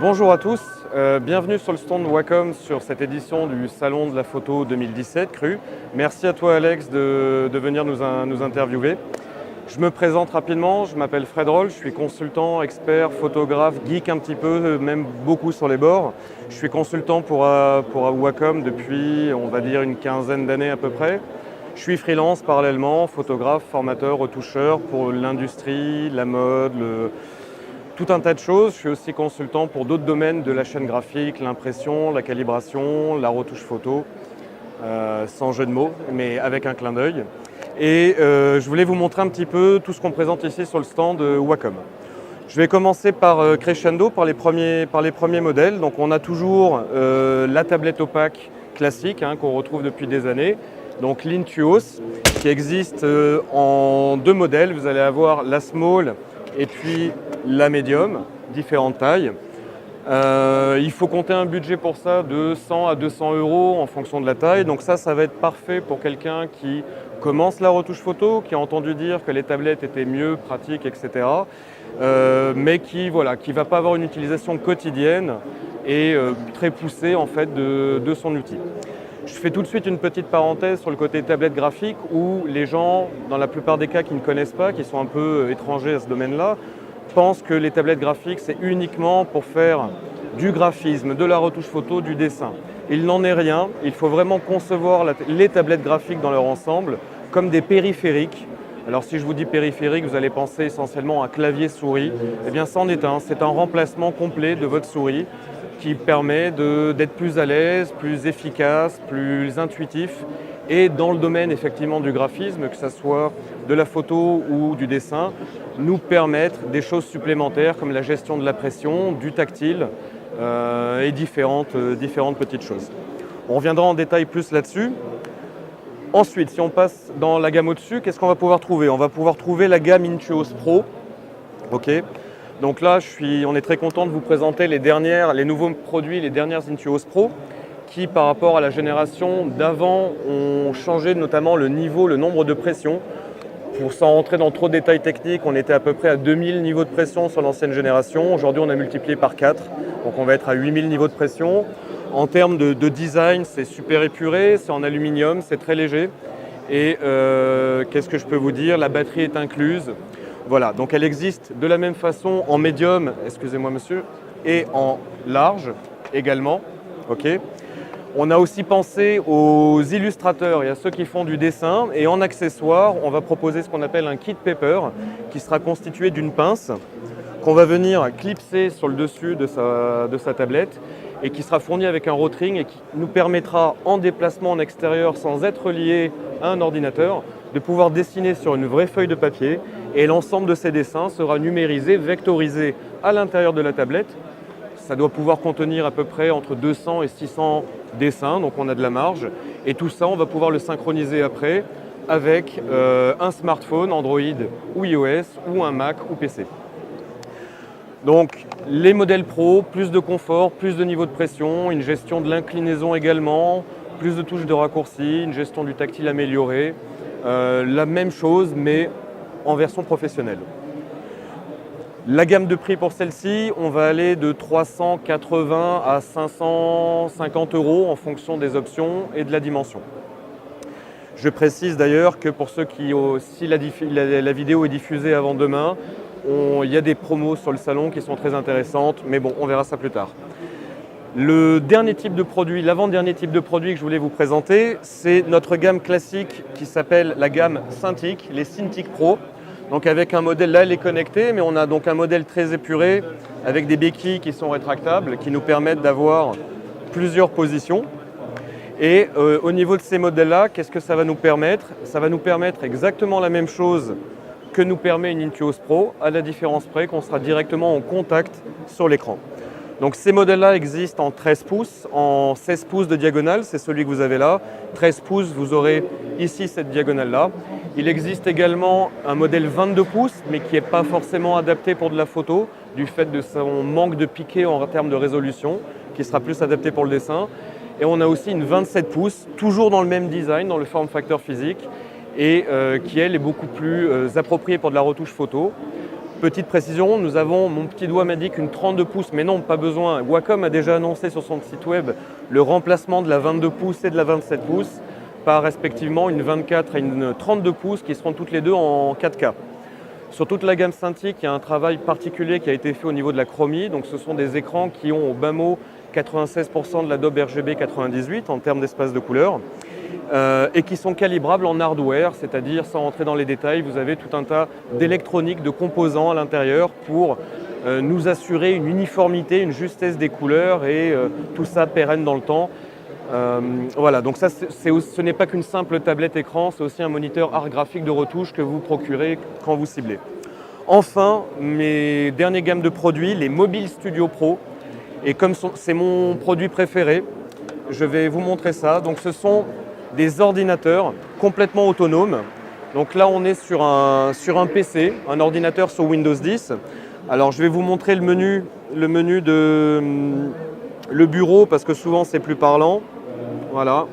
Bonjour à tous, bienvenue sur le stand Wacom sur cette édition du Salon de la Photo 2017 CRU. Merci à toi Alex de venir nous interviewer. Je me présente rapidement, je m'appelle Fred Roll, je suis consultant, expert, photographe, geek un petit peu, même beaucoup sur les bords. Je suis consultant pour Wacom depuis, on va dire, une quinzaine d'années à peu près. Je suis freelance parallèlement, photographe, formateur, retoucheur pour l'industrie, la mode, tout un tas de choses. Je suis aussi consultant pour d'autres domaines de la chaîne graphique, l'impression, la calibration, la retouche photo, sans jeu de mots, mais avec un clin d'œil. Et je voulais vous montrer un petit peu tout ce qu'on présente ici sur le stand Wacom. Je vais commencer par crescendo, par les premiers modèles. Donc on a toujours la tablette opaque classique qu'on retrouve depuis des années. Donc l'Intuos qui existe en deux modèles. Vous allez avoir la small et puis la medium, différentes tailles. Il faut compter un budget pour ça de 100 à 200 € en fonction de la taille. Donc ça va être parfait pour quelqu'un qui commence la retouche photo, qui a entendu dire que les tablettes étaient mieux, pratiques, etc. Mais qui ne va pas avoir une utilisation quotidienne et très poussée en fait de son outil. Je fais tout de suite une petite parenthèse sur le côté tablette graphique où les gens, dans la plupart des cas qui ne connaissent pas, qui sont un peu étrangers à ce domaine-là, pensent que les tablettes graphiques c'est uniquement pour faire du graphisme, de la retouche photo, du dessin. Il n'en est rien, il faut vraiment concevoir les tablettes graphiques dans leur ensemble comme des périphériques. Alors si je vous dis périphérique, vous allez penser essentiellement à clavier-souris. Eh bien c'en est un, c'est un remplacement complet de votre souris qui permet d'être plus à l'aise, plus efficace, plus intuitif. Et dans le domaine effectivement du graphisme, que ce soit de la photo ou du dessin, nous permettre des choses supplémentaires comme la gestion de la pression, du tactile et différentes petites choses. On reviendra en détail plus là-dessus. Ensuite, si on passe dans la gamme au-dessus, qu'est-ce qu'on va pouvoir trouver? On va pouvoir trouver la gamme Intuos Pro. Okay. Donc là, on est très content de vous présenter les nouveaux produits, les dernières Intuos Pro, qui par rapport à la génération d'avant ont changé notamment le nombre de pressions. Sans rentrer dans trop de détails techniques, on était à peu près à 2000 niveaux de pression sur l'ancienne génération. Aujourd'hui, on a multiplié par 4, donc on va être à 8000 niveaux de pression. En termes de design, c'est super épuré, c'est en aluminium, c'est très léger. Et qu'est-ce que je peux vous dire? La batterie est incluse. Voilà, donc elle existe de la même façon en médium, excusez-moi monsieur, et en large également. Okay. On a aussi pensé aux illustrateurs et à ceux qui font du dessin. Et en accessoire, on va proposer ce qu'on appelle un kit paper qui sera constitué d'une pince qu'on va venir clipser sur le dessus de sa tablette et qui sera fourni avec un rotring et qui nous permettra en déplacement en extérieur sans être lié à un ordinateur de pouvoir dessiner sur une vraie feuille de papier et l'ensemble de ces dessins sera numérisé, vectorisé à l'intérieur de la tablette. Ça doit pouvoir contenir à peu près entre 200 et 600 dessins, donc on a de la marge. Et tout ça, on va pouvoir le synchroniser après avec un smartphone, Android ou iOS, ou un Mac ou PC. Donc les modèles Pro, plus de confort, plus de niveau de pression, une gestion de l'inclinaison également, plus de touches de raccourci, une gestion du tactile améliorée. La même chose, mais en version professionnelle. La gamme de prix pour celle-ci, on va aller de 380 à 550 € en fonction des options et de la dimension. Je précise d'ailleurs que pour ceux si la vidéo est diffusée avant demain, il y a des promos sur le salon qui sont très intéressantes, mais bon, on verra ça plus tard. Le dernier type de produit, l'avant-dernier type de produit que je voulais vous présenter, c'est notre gamme classique qui s'appelle la gamme Cintiq, les Cintiq Pro. Donc avec un modèle, là elle est connectée, mais on a donc un modèle très épuré avec des béquilles qui sont rétractables, qui nous permettent d'avoir plusieurs positions. Et au niveau de ces modèles-là, qu'est-ce que ça va nous permettre? Ça va nous permettre exactement la même chose que nous permet une Intuos Pro, à la différence près qu'on sera directement en contact sur l'écran. Donc ces modèles-là existent en 13 pouces, en 16 pouces de diagonale, c'est celui que vous avez là. 13 pouces, vous aurez ici cette diagonale-là. Il existe également un modèle 22 pouces, mais qui n'est pas forcément adapté pour de la photo, du fait de son manque de piqué en termes de résolution, qui sera plus adapté pour le dessin. Et on a aussi une 27 pouces, toujours dans le même design, dans le form factor physique, et qui elle est beaucoup plus appropriée pour de la retouche photo. Petite précision, nous avons, mon petit doigt m'indique une 32 pouces, mais non, pas besoin. Wacom a déjà annoncé sur son site web le remplacement de la 22 pouces et de la 27 pouces par respectivement une 24 et une 32 pouces qui seront toutes les deux en 4K. Sur toute la gamme Cintiq, il y a un travail particulier qui a été fait au niveau de la chromie. Donc ce sont des écrans qui ont au bas mot 96% de l'Adobe RGB 98 en termes d'espace de couleur. Et qui sont calibrables en hardware, c'est-à-dire sans rentrer dans les détails, vous avez tout un tas d'électronique, de composants à l'intérieur pour nous assurer une uniformité, une justesse des couleurs et tout ça pérenne dans le temps. Voilà, donc ça, ce n'est pas qu'une simple tablette écran, c'est aussi un moniteur art graphique de retouche que vous procurez quand vous ciblez. Enfin, mes dernières gammes de produits, les Mobile Studio Pro. Et comme c'est mon produit préféré, je vais vous montrer ça. Donc ce sont des ordinateurs complètement autonomes. Donc là, on est sur un PC, un ordinateur sur Windows 10. Alors, je vais vous montrer le menu le bureau parce que souvent, c'est plus parlant. Voilà.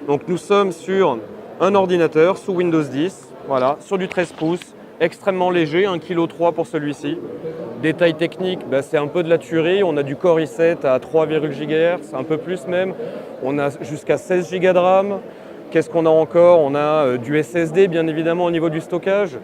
Donc, nous sommes sur un ordinateur sous Windows 10, voilà, sur du 13 pouces, extrêmement léger, 1,3 kg pour celui-ci. Détail technique, c'est un peu de la tuerie. On a du Core i7 à 3, GHz, un peu plus même. On a jusqu'à 16 Go de RAM. Qu'est-ce qu'on a encore? On a du SSD, bien évidemment, au niveau du stockage.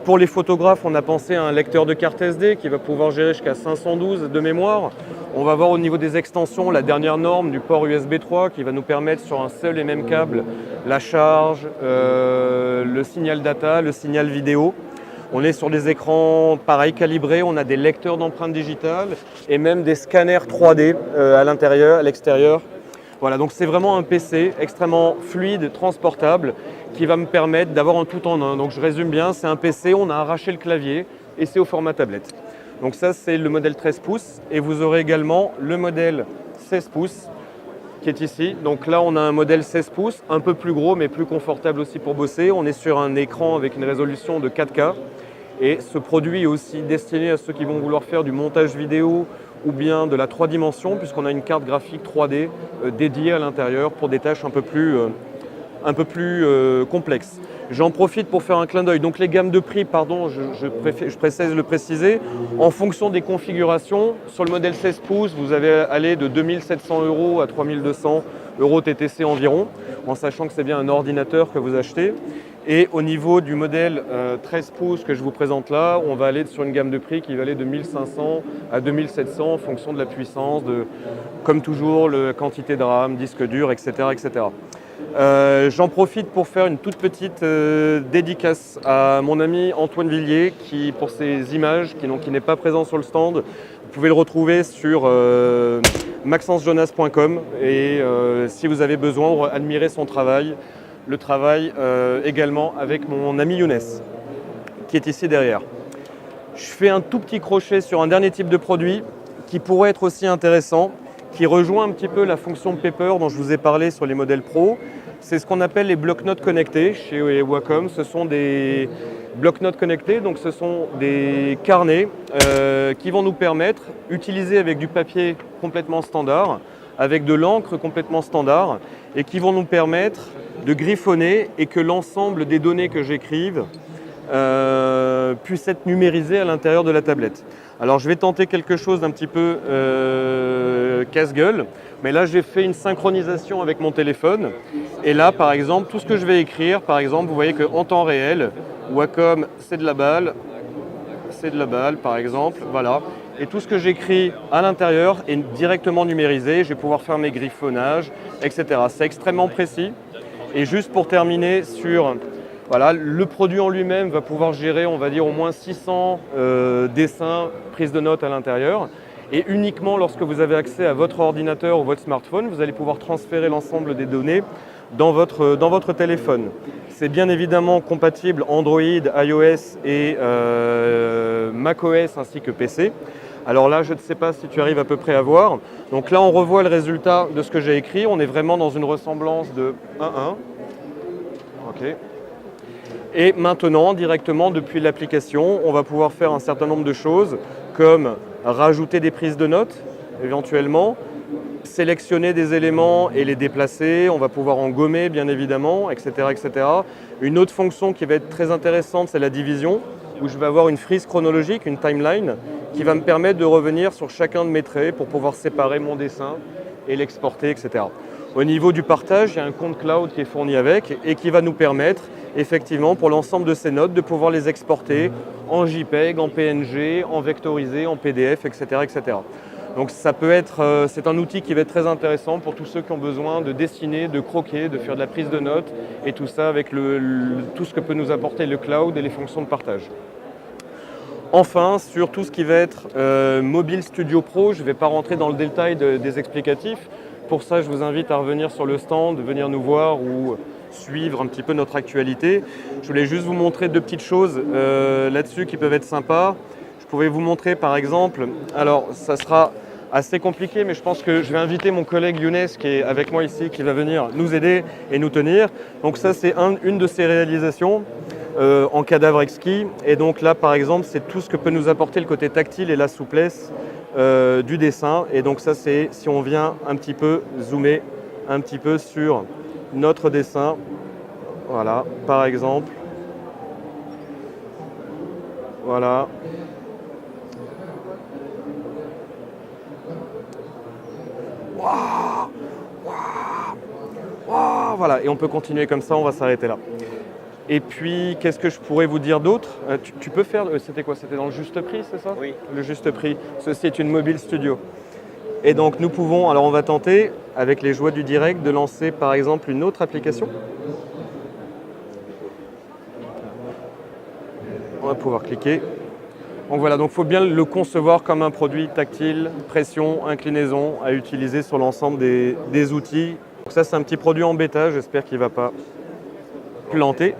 Pour les photographes, on a pensé à un lecteur de carte SD qui va pouvoir gérer jusqu'à 512 de mémoire. On va voir au niveau des extensions la dernière norme du port USB 3 qui va nous permettre sur un seul et même câble la charge, le signal data, le signal vidéo. On est sur des écrans pareil calibrés, on a des lecteurs d'empreintes digitales et même des scanners 3D à l'intérieur, à l'extérieur. Voilà, donc c'est vraiment un PC extrêmement fluide, transportable, qui va me permettre d'avoir un tout en un. Donc je résume bien, c'est un PC, on a arraché le clavier et c'est au format tablette. Donc ça, c'est le modèle 13 pouces et vous aurez également le modèle 16 pouces qui est ici. Donc là, on a un modèle 16 pouces, un peu plus gros mais plus confortable aussi pour bosser. On est sur un écran avec une résolution de 4K. Et ce produit est aussi destiné à ceux qui vont vouloir faire du montage vidéo ou bien de la 3 dimensions, puisqu'on a une carte graphique 3D dédiée à l'intérieur pour des tâches un peu plus complexes. J'en profite pour faire un clin d'œil. Donc les gammes de prix, pardon, je précise de le préciser, en fonction des configurations, sur le modèle 16 pouces, vous allez aller de 2 700 € à 3 200 € TTC environ, en sachant que c'est bien un ordinateur que vous achetez. Et au niveau du modèle 13 pouces que je vous présente là, on va aller sur une gamme de prix qui va aller de 1500 à 2700 en fonction de la puissance, comme toujours, la quantité de RAM, disque dur, etc. etc. J'en profite pour faire une toute petite dédicace à mon ami Antoine Villiers qui, pour ses images, qui n'est pas présent sur le stand, vous pouvez le retrouver sur maxencejonas.com et si vous avez besoin, admirez son travail. Le travail également avec mon ami Younes, qui est ici derrière. Je fais un tout petit crochet sur un dernier type de produit qui pourrait être aussi intéressant, qui rejoint un petit peu la fonction Paper dont je vous ai parlé sur les modèles Pro. C'est ce qu'on appelle les bloc-notes connectés chez Wacom. Ce sont des bloc-notes connectés, donc ce sont des carnets qui vont nous permettre, utilisés avec du papier complètement standard, avec de l'encre complètement standard, et qui vont nous permettre de griffonner et que l'ensemble des données que j'écrive puisse être numérisé à l'intérieur de la tablette. Alors je vais tenter quelque chose d'un petit peu casse-gueule, mais là j'ai fait une synchronisation avec mon téléphone et là par exemple tout ce que je vais écrire, par exemple vous voyez qu'en temps réel, Wacom c'est de la balle par exemple, voilà. Et tout ce que j'écris à l'intérieur est directement numérisé, je vais pouvoir faire mes griffonnages, etc. C'est extrêmement précis. Et juste pour terminer sur, voilà, le produit en lui-même va pouvoir gérer, on va dire, au moins 600 dessins, prises de notes à l'intérieur. Et uniquement lorsque vous avez accès à votre ordinateur ou votre smartphone, vous allez pouvoir transférer l'ensemble des données dans votre téléphone. C'est bien évidemment compatible Android, iOS et macOS ainsi que PC. Alors là, je ne sais pas si tu arrives à peu près à voir. Donc là, on revoit le résultat de ce que j'ai écrit. On est vraiment dans une ressemblance de 1-1. OK. Et maintenant, directement depuis l'application, on va pouvoir faire un certain nombre de choses, comme rajouter des prises de notes, éventuellement, sélectionner des éléments et les déplacer. On va pouvoir en gommer, bien évidemment, etc., etc. Une autre fonction qui va être très intéressante, c'est la division. où je vais avoir une frise chronologique, une timeline, qui va me permettre de revenir sur chacun de mes traits pour pouvoir séparer mon dessin et l'exporter, etc. Au niveau du partage, il y a un compte cloud qui est fourni avec et qui va nous permettre, effectivement, pour l'ensemble de ces notes, de pouvoir les exporter en JPEG, en PNG, en vectorisé, en PDF, etc. etc. Donc ça peut être, c'est un outil qui va être très intéressant pour tous ceux qui ont besoin de dessiner, de croquer, de faire de la prise de notes et tout ça avec tout ce que peut nous apporter le cloud et les fonctions de partage. Enfin, sur tout ce qui va être Mobile Studio Pro, je ne vais pas rentrer dans le détail des explicatifs. Pour ça, je vous invite à revenir sur le stand, venir nous voir ou suivre un petit peu notre actualité. Je voulais juste vous montrer deux petites choses là-dessus qui peuvent être sympas. Je pourrais vous montrer par exemple, alors ça sera assez compliqué, mais je pense que je vais inviter mon collègue Younes qui est avec moi ici, qui va venir nous aider et nous tenir. Donc ça, c'est une de ses réalisations en cadavre exquis. Et donc là, par exemple, c'est tout ce que peut nous apporter le côté tactile et la souplesse du dessin. Et donc ça, c'est si on vient un petit peu zoomer un petit peu sur notre dessin. Voilà, par exemple. Voilà. Waouh, waouh, waouh, voilà, et on peut continuer comme ça, on va s'arrêter là. Et puis, qu'est-ce que je pourrais vous dire d'autre? Tu peux faire, c'était quoi? C'était dans le juste prix, c'est ça? Oui. Le juste prix. Ceci est une mobile studio. Et donc, nous pouvons, alors on va tenter, avec les joies du direct, de lancer par exemple une autre application. On va pouvoir cliquer. Donc voilà, donc il faut bien le concevoir comme un produit tactile, pression, inclinaison à utiliser sur l'ensemble des outils. Donc ça, c'est un petit produit en bêta, j'espère qu'il ne va pas planter.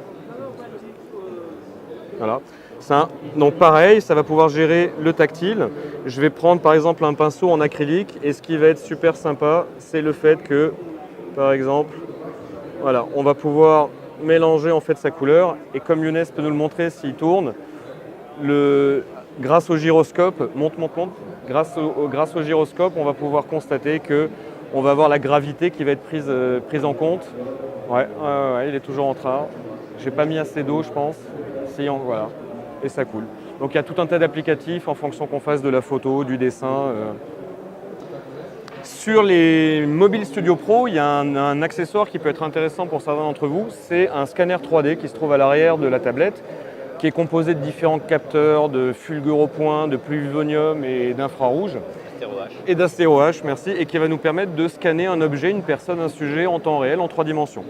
Voilà. Donc pareil, ça va pouvoir gérer le tactile. Je vais prendre par exemple un pinceau en acrylique et ce qui va être super sympa, c'est le fait que, par exemple, voilà, on va pouvoir mélanger en fait sa couleur et comme Younes peut nous le montrer s'il tourne, grâce au gyroscope, grâce au gyroscope, on va pouvoir constater qu'on va avoir la gravité qui va être prise en compte. Ouais, il est toujours en train. J'ai pas mis assez d'eau, je pense. Voilà, et ça coule. Donc il y a tout un tas d'applicatifs en fonction qu'on fasse de la photo, du dessin. Sur les Mobile Studio Pro, il y a un accessoire qui peut être intéressant pour certains d'entre vous. C'est un scanner 3D qui se trouve à l'arrière de la tablette, qui est composé de différents capteurs, de fulguropoint, de pluvonium et d'infrarouge. Et d'astéro H, merci, et qui va nous permettre de scanner un objet, une personne, un sujet en temps réel, en 3 dimensions.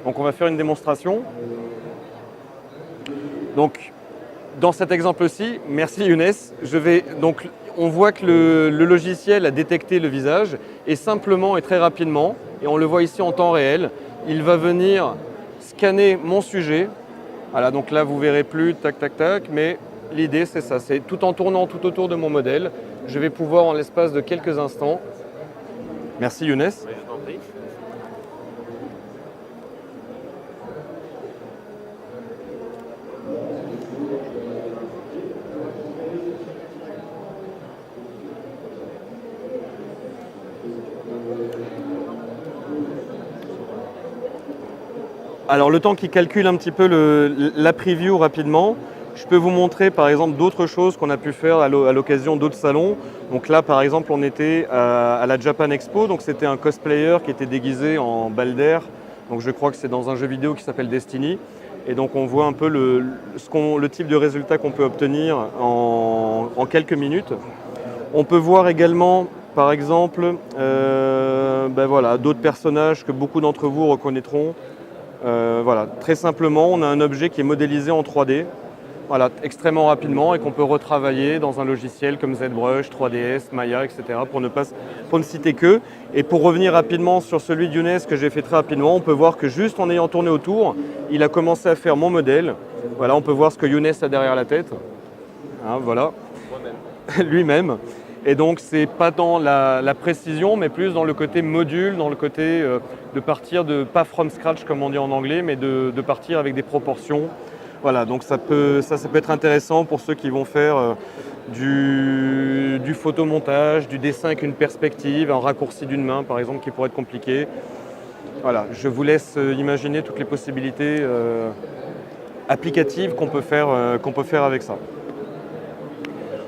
Donc on va faire une démonstration. Donc dans cet exemple-ci, merci Younes, on voit que le logiciel a détecté le visage et simplement et très rapidement, et on le voit ici en temps réel, il va venir scanner mon sujet. Voilà, donc là vous verrez plus, tac, tac, tac, mais l'idée c'est ça, c'est tout en tournant tout autour de mon modèle, je vais pouvoir en l'espace de quelques instants. Merci Younes. Oui, je t'en prie. Alors le temps qui calcule un petit peu la preview rapidement, je peux vous montrer par exemple d'autres choses qu'on a pu faire à l'occasion d'autres salons. Donc là par exemple on était à la Japan Expo, donc c'était un cosplayer qui était déguisé en Balder. Donc je crois que c'est dans un jeu vidéo qui s'appelle Destiny. Et donc on voit un peu le type de résultat qu'on peut obtenir en quelques minutes. On peut voir également par exemple voilà, d'autres personnages que beaucoup d'entre vous reconnaîtront. Voilà, très simplement, on a un objet qui est modélisé en 3D, voilà, extrêmement rapidement et qu'on peut retravailler dans un logiciel comme ZBrush, 3ds, Maya, etc. pour ne citer que. Et pour revenir rapidement sur celui de Younes que j'ai fait très rapidement, on peut voir que juste en ayant tourné autour, il a commencé à faire mon modèle. Voilà, on peut voir ce que Younes a derrière la tête. Hein, voilà. Lui-même. Et donc, c'est pas dans la précision, mais plus dans le côté module, dans le côté de partir pas from scratch comme on dit en anglais, mais de partir avec des proportions. Voilà, donc ça peut être intéressant pour ceux qui vont faire du photomontage, du dessin avec une perspective, un raccourci d'une main par exemple qui pourrait être compliqué. Voilà, je vous laisse imaginer toutes les possibilités applicatives qu'on peut faire avec ça.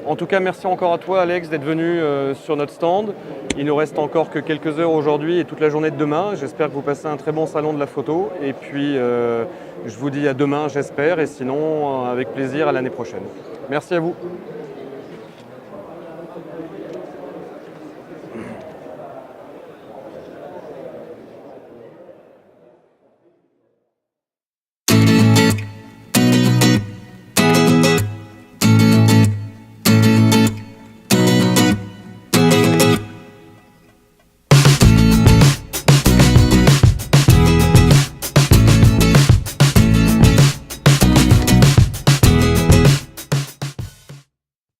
En tout cas, merci encore à toi Alex d'être venu sur notre stand. Il nous reste encore que quelques heures aujourd'hui et toute la journée de demain. J'espère que vous passez un très bon salon de la photo. Et puis, je vous dis à demain, j'espère. Et sinon, avec plaisir, à l'année prochaine. Merci à vous.